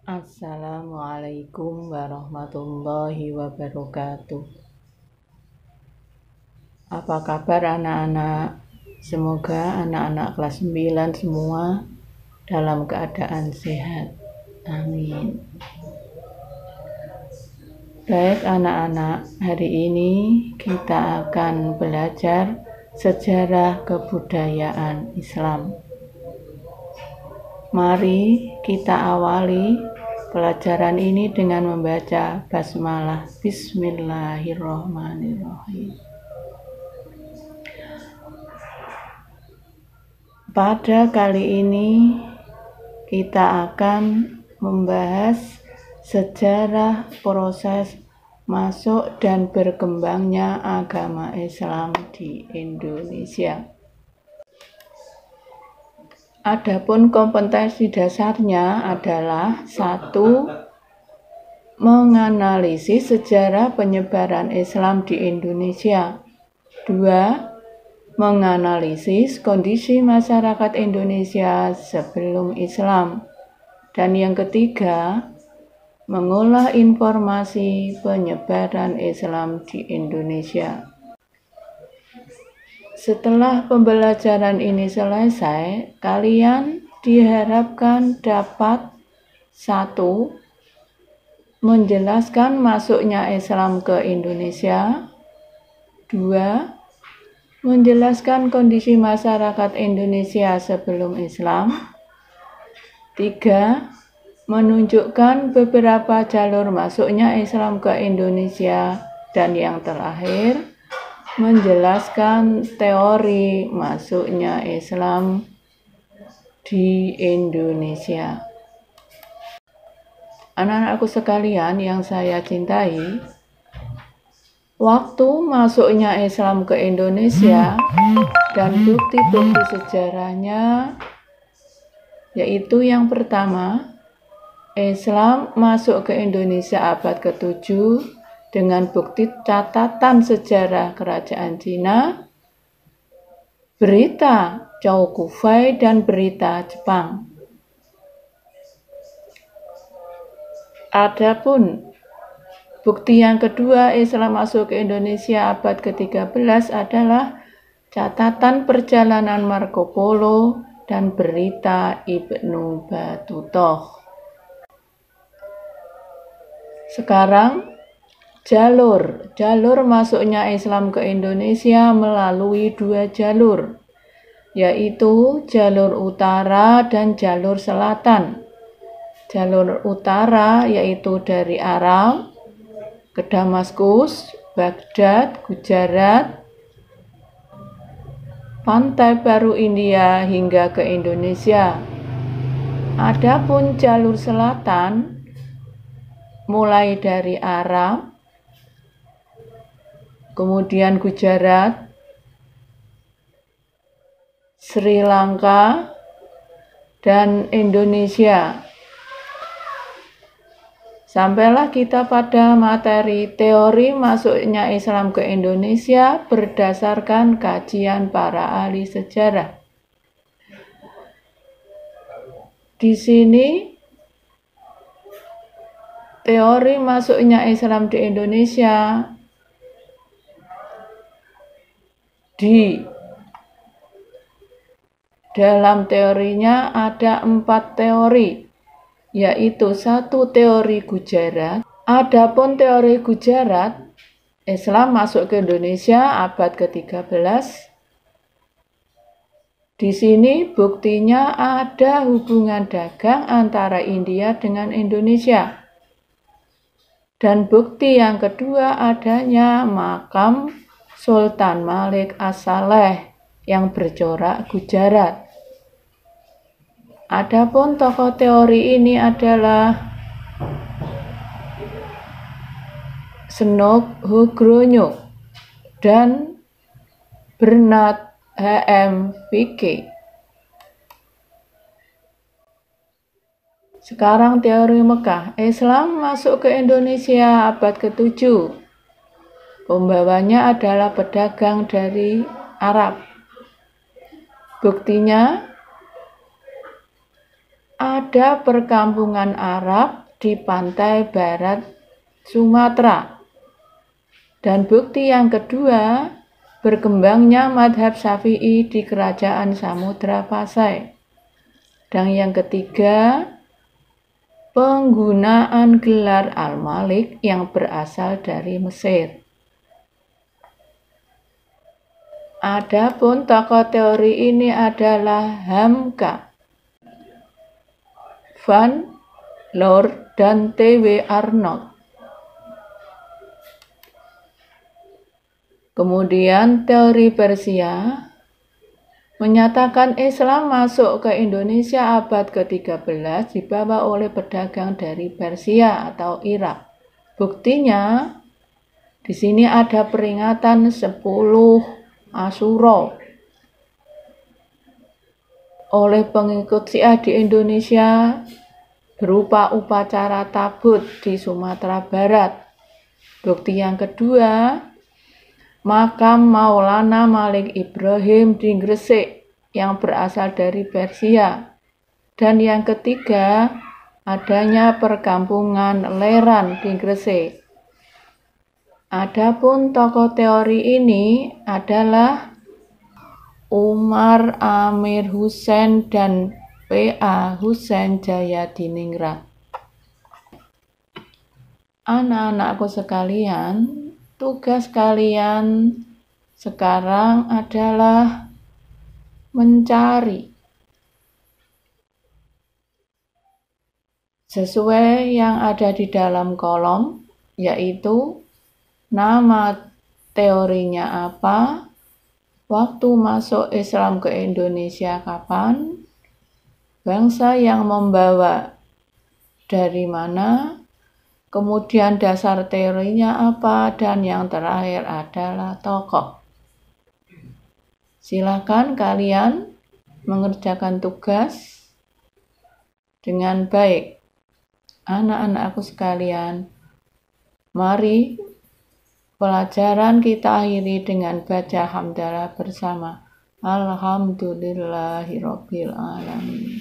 Assalamualaikum warahmatullahi wabarakatuh. Apa kabar anak-anak? Semoga anak-anak kelas 9 semua dalam keadaan sehat. Amin. Baik anak-anak, hari ini kita akan belajar sejarah kebudayaan Islam. Mari kita awali pelajaran ini dengan membaca basmalah. Bismillahirrahmanirrahim. Pada kali ini kita akan membahas sejarah proses masuk dan berkembangnya agama Islam di Indonesia. Adapun kompetensi dasarnya adalah 1. Menganalisis sejarah penyebaran Islam di Indonesia. 2. Menganalisis kondisi masyarakat Indonesia sebelum Islam. Dan yang ketiga, mengolah informasi penyebaran Islam di Indonesia. Setelah pembelajaran ini selesai, kalian diharapkan dapat 1. Menjelaskan masuknya Islam ke Indonesia. 2. Menjelaskan kondisi masyarakat Indonesia sebelum Islam. 3. Menunjukkan beberapa jalur masuknya Islam ke Indonesia. Dan yang terakhir, menjelaskan teori masuknya Islam di Indonesia. Anak-anakku sekalian yang saya cintai, waktu masuknya Islam ke Indonesia dan bukti-bukti sejarahnya, yaitu yang pertama, Islam masuk ke Indonesia abad ke-7 dengan bukti catatan sejarah kerajaan Cina, berita Chow Kufai, dan berita Jepang. Adapun bukti yang kedua Islam masuk ke Indonesia abad ke-13 adalah catatan perjalanan Marco Polo dan berita Ibnu Battuta. Sekarang Jalur masuknya Islam ke Indonesia melalui 2 jalur, yaitu jalur utara dan jalur selatan. Jalur utara yaitu dari Aram ke Damaskus, Baghdad, Gujarat, Pantai Baru India hingga ke Indonesia. Adapun jalur selatan mulai dari Aram, kemudian Gujarat, Sri Lanka, dan Indonesia. Sampailah kita pada materi teori masuknya Islam ke Indonesia berdasarkan kajian para ahli sejarah. Di sini teori masuknya Islam di Indonesia dalam teorinya ada 4 teori, yaitu 1 teori Gujarat. Adapun teori Gujarat, Islam masuk ke Indonesia abad ke-13. Di sini buktinya ada hubungan dagang antara India dengan Indonesia. Dan bukti yang kedua adanya makam Sultan Malik As-Saleh yang bercorak Gujarat. Adapun tokoh teori ini adalah Snok Hugronyo dan Bernard H.M. Vicky. Sekarang teori Mekah. Islam masuk ke Indonesia abad ke-7. Pembawanya adalah pedagang dari Arab. Buktinya ada perkampungan Arab di pantai barat Sumatera. Dan bukti yang kedua, berkembangnya madhab Syafi'i di kerajaan Samudra Pasai. Dan yang ketiga, penggunaan gelar Al-Malik yang berasal dari Mesir. Adapun tokoh teori ini adalah Hamka, Van Loor, dan T.W. Arnold. Kemudian teori Persia menyatakan Islam masuk ke Indonesia abad ke-13 dibawa oleh pedagang dari Persia atau Irak. Buktinya, di sini ada peringatan 10 Asyura oleh pengikut Syiah di Indonesia berupa upacara tabut di Sumatera Barat. Bukti yang kedua, makam Maulana Malik Ibrahim di Gresik yang berasal dari Persia. Dan yang ketiga, adanya perkampungan Leran di Gresik. Adapun tokoh teori ini adalah Umar Amir Husain dan P.A. Husain Jayadiningrat. Anak-anakku sekalian, tugas kalian sekarang adalah mencari sesuai yang ada di dalam kolom, yaitu nama teorinya apa, waktu masuk Islam ke Indonesia kapan, bangsa yang membawa dari mana, kemudian dasar teorinya apa, dan yang terakhir adalah tokoh. Silakan kalian mengerjakan tugas dengan baik. Anak-anakku sekalian, mari pelajaran kita akhiri dengan baca hamdalah bersama. Alhamdulillahirabbil alamin.